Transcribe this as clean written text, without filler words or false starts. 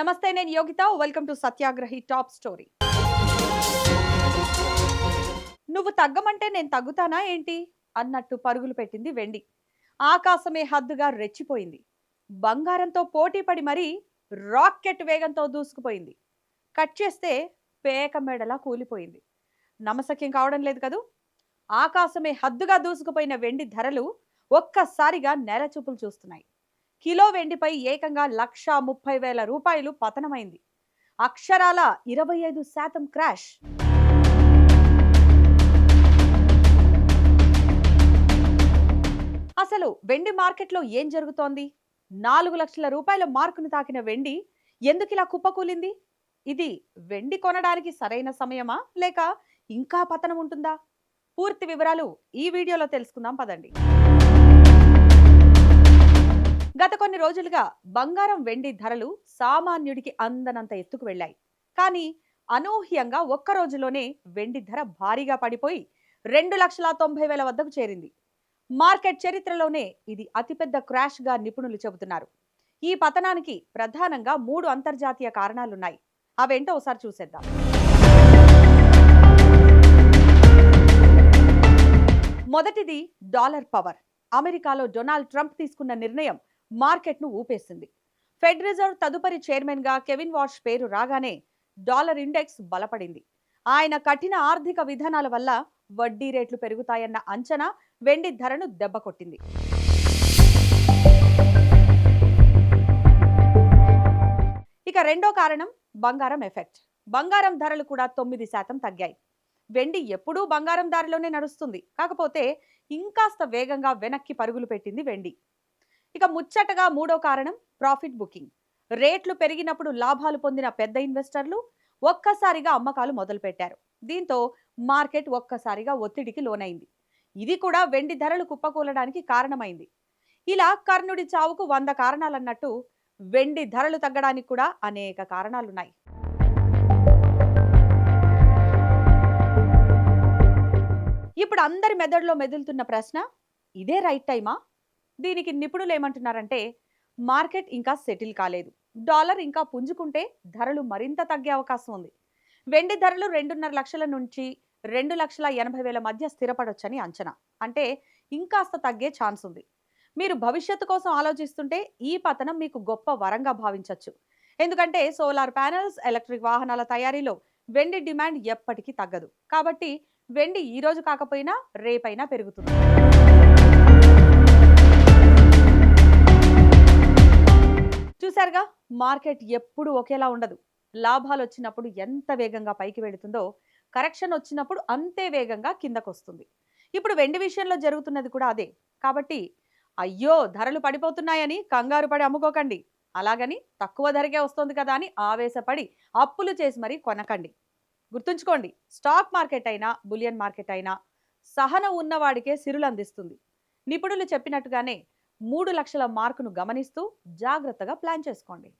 నమస్తే, నేను Yogita. Welcome to Satyagrahi top story. నువ్వు తగ్గమంటే నేను తగ్గుతానా ఏంటి అన్నట్టు పరుగులు పెట్టింది వెండి. ఆకాశమే హద్దుగా రెచ్చిపోయింది. బంగారంతో పోటీ పడి మరీ రాకెట్ వేగంతో దూసుకుపోయింది. కట్ చేస్తే పేక మెడలా కూలిపోయింది. నమ్మశక్యం కావడం లేదు కదూ. ఆకాశమే హద్దుగా దూసుకుపోయిన వెండి ధరలు ఒక్కసారిగా నేల చూపులు చూస్తున్నాయి. కిలో వెండిపై ఏకంగా 1,30,000 రూపాయలు పతనమైంది. అక్షరాల 25% క్రాష్. అసలు వెండి మార్కెట్లో ఏం జరుగుతోంది? 4 లక్షల రూపాయల మార్కును తాకిన వెండి ఎందుకు ఇలా కుప్పకూలింది? ఇది వెండి కొనడానికి సరైన సమయమా, లేక ఇంకా పతనం ఉంటుందా? పూర్తి వివరాలు ఈ వీడియోలో తెలుసుకుందాం పదండి. గత కొన్ని రోజులుగా బంగారం వెండి ధరలు సామాన్యుడికి అందనంత ఎత్తుకు వెళ్ళాయి. కానీ అనూహ్యంగా ఒక్క రోజులోనే వెండి ధర భారీగా పడిపోయి 2,90,000 వద్దకు చేరింది. మార్కెట్ చరిత్రలోనే ఇది అతిపెద్ద క్రాష్ గా నిపుణులు చెబుతున్నారు. ఈ పతనానికి ప్రధానంగా 3 అంతర్జాతీయ కారణాలున్నాయి. అవేంటో ఒకసారి చూసేద్దాం. మొదటిది డాలర్ పవర్. అమెరికాలో డొనాల్డ్ ట్రంప్ తీసుకున్న నిర్ణయం మార్కెట్ను ఊపేసింది. ఫెడ్ రిజర్వ్ తదుపరి చైర్మన్ గా కెవిన్ వాష్ పేరు రాగానే డాలర్ ఇండెక్స్ బలపడింది. ఆయన కఠిన ఆర్థిక విధానాల వల్ల వడ్డీ రేట్లు పెరుగుతాయన్న అంచనా వెండి ధరను దెబ్బకొట్టింది. ఇక రెండో కారణం బంగారం ఎఫెక్ట్. బంగారం ధరలు కూడా 9% తగ్గాయి. వెండి ఎప్పుడూ బంగారం దారిలోనే నడుస్తుంది. కాకపోతే ఇంకాస్త వేగంగా వెనక్కి పరుగులు పెట్టింది వెండి. ఇక ముచ్చటగా మూడో కారణం ప్రాఫిట్ బుకింగ్. రేట్లు పెరిగినప్పుడు లాభాలు పొందిన పెద్ద ఇన్వెస్టర్లు ఒక్కసారిగా అమ్మకాలు మొదలుపెట్టారు. దీంతో మార్కెట్ ఒక్కసారిగా ఒత్తిడికి లోనైంది. ఇది కూడా వెండి ధరలు కుప్పకూలడానికి కారణమైంది. ఇలా కర్ణుడి చావుకు 100 కారణాలన్నట్టు వెండి ధరలు తగ్గడానికి కూడా అనేక కారణాలున్నాయి. ఇప్పుడు అందరి మెదడులో మెదులుతున్న ప్రశ్న, ఇదే రైట్ టైమా? దీనికి నిపుణులు ఏమంటున్నారంటే, మార్కెట్ ఇంకా సెటిల్ కాలేదు. డాలర్ ఇంకా పుంజుకుంటే ధరలు మరింత తగ్గే అవకాశం ఉంది. వెండి ధరలు 2.5 లక్షల నుంచి 2,80,000 మధ్య స్థిరపడొచ్చని అంచనా. అంటే ఇంకాస్త తగ్గే ఛాన్స్ ఉంది. మీరు భవిష్యత్తు కోసం ఆలోచిస్తుంటే ఈ పతనం మీకు గొప్ప వరంగా భావించవచ్చు. ఎందుకంటే సోలార్ ప్యానెల్స్, ఎలక్ట్రిక్ వాహనాల తయారీలో వెండి డిమాండ్ ఎప్పటికీ తగ్గదు. కాబట్టి వెండి ఈ రోజు కాకపోయినా రేపైనా పెరుగుతుంది. చూసారుగా, మార్కెట్ ఎప్పుడు ఒకేలా ఉండదు. లాభాలు వచ్చినప్పుడు ఎంత వేగంగా పైకి వెళుతుందో, కరెక్షన్ వచ్చినప్పుడు అంతే వేగంగా కిందకొస్తుంది. ఇప్పుడు వెండి విషయంలో జరుగుతున్నది కూడా అదే. కాబట్టి అయ్యో ధరలు పడిపోతున్నాయని కంగారు పడి అమ్ముకోకండి. అలాగని తక్కువ ధరకే వస్తుంది కదా అని ఆవేశపడి అప్పులు చేసి మరీ కొనకండి. గుర్తుంచుకోండి, స్టాక్ మార్కెట్ అయినా బులియన్ మార్కెట్ అయినా సహనం ఉన్నవాడికే సిరులు అందిస్తుంది. నిపుణులు చెప్పినట్టుగానే 3 లక్షల మార్కును గమనిస్తూ జాగ్రత్తగా ప్లాన్ చేసుకోండి.